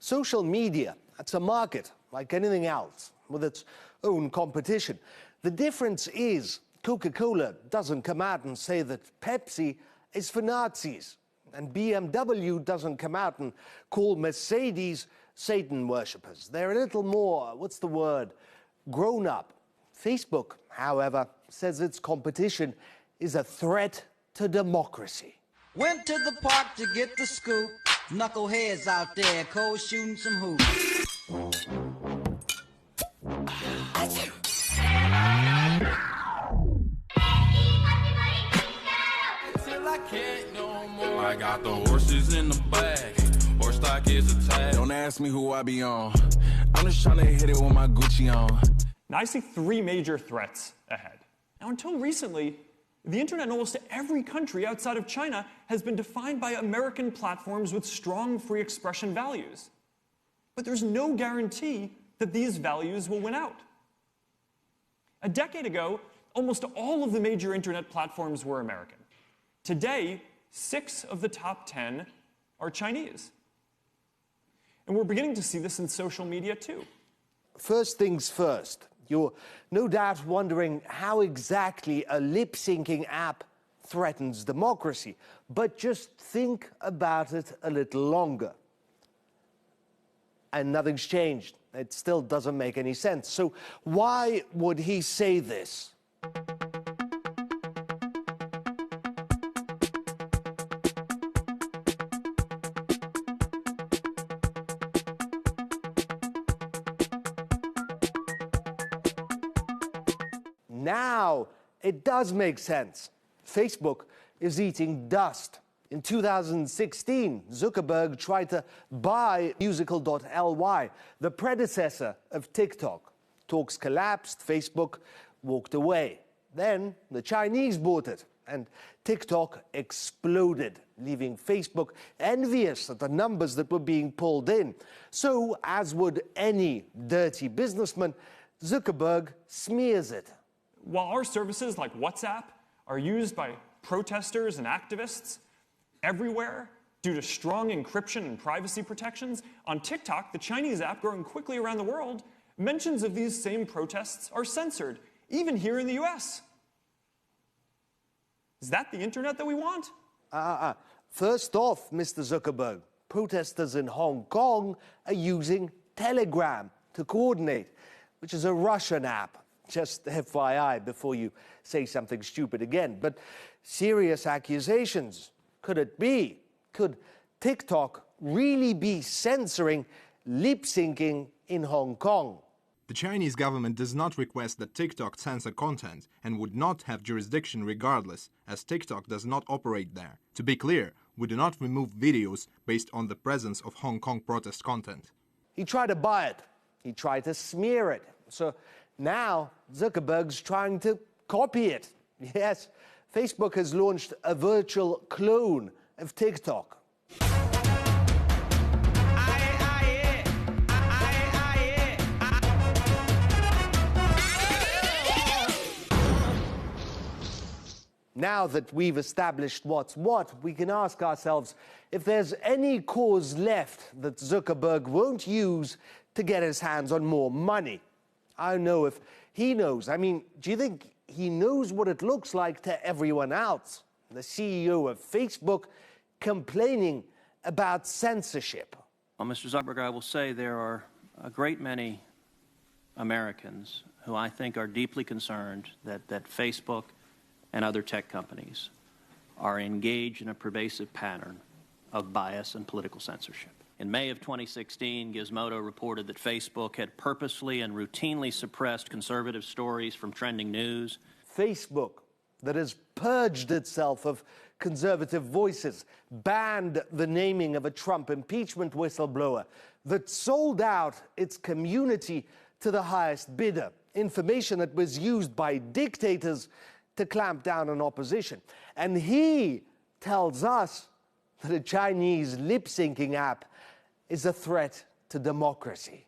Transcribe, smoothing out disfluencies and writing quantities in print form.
Social media, it's a market like anything else with its own competition. The difference is Coca-Cola doesn't come out and say that Pepsi is for Nazis, and BMW doesn't come out and call Mercedes Satan worshippers. They're a little more, what's the word, grown up. Facebook, however, says its competition is a threat to democracy. Went to the park to get the scoop. Knuckleheads out there, cold shooting some hoops. I got the horses in the bag. Horse stock is a tag. Don't ask me who I be on. I'm just trying to hit it with my Gucci on. Now I see three major threats ahead. Now until recently, the internet in almost every country outside of China has been defined by American platforms with strong free expression values. But there's no guarantee that these values will win out. A decade ago, almost all of the major internet platforms were American. Today, 6 of the top 10 are Chinese. And we're beginning to see this in social media too. First things first, you're no doubt wondering how exactly a lip-syncing app threatens democracy. But just think about it a little longer. And nothing's changed. It still doesn't make any sense. So why would he say this? Now it does make sense. Facebook is eating dust. In 2016, Zuckerberg tried to buy musical.ly, the predecessor of TikTok. Talks collapsed, Facebook walked away. Then the Chinese bought it, and TikTok exploded, leaving Facebook envious at the numbers that were being pulled in. So, as would any dirty businessman, Zuckerberg smears it. While our services like WhatsApp are used by protesters and activists everywhere due to strong encryption and privacy protections, on TikTok, the Chinese app growing quickly around the world, mentions of these same protests are censored, even here in the US. Is that the internet that we want? First off, Mr. Zuckerberg, protesters in Hong Kong are using Telegram to coordinate, which is a Russian app. Just FYI, before you say something stupid again. But serious accusations. Could it be? Could TikTok really be censoring lip-syncing in Hong Kong? The Chinese government does not request that TikTok censor content and would not have jurisdiction regardless, as TikTok does not operate there. To be clear, we do not remove videos based on the presence of Hong Kong protest content. He tried to buy it. He tried to smear it. So now Zuckerberg's trying to copy it. Yes, Facebook has launched a virtual clone of TikTok. Now that we've established what's what, we can ask ourselves if there's any cause left that Zuckerberg won't use to get his hands on more money. I don't know if he knows. I mean, do you think he knows what it looks like to everyone else? The CEO of Facebook complaining about censorship. Well, Mr. Zuckerberg, I will say there are a great many Americans who I think are deeply concerned that Facebook and other tech companies are engaged in a pervasive pattern of bias and political censorship. In May of 2016, Gizmodo reported that Facebook had purposely and routinely suppressed conservative stories from trending news. Facebook, that has purged itself of conservative voices, banned the naming of a Trump impeachment whistleblower, that sold out its community to the highest bidder, information that was used by dictators to clamp down on opposition. And he tells us that a Chinese lip-syncing app is a threat to democracy.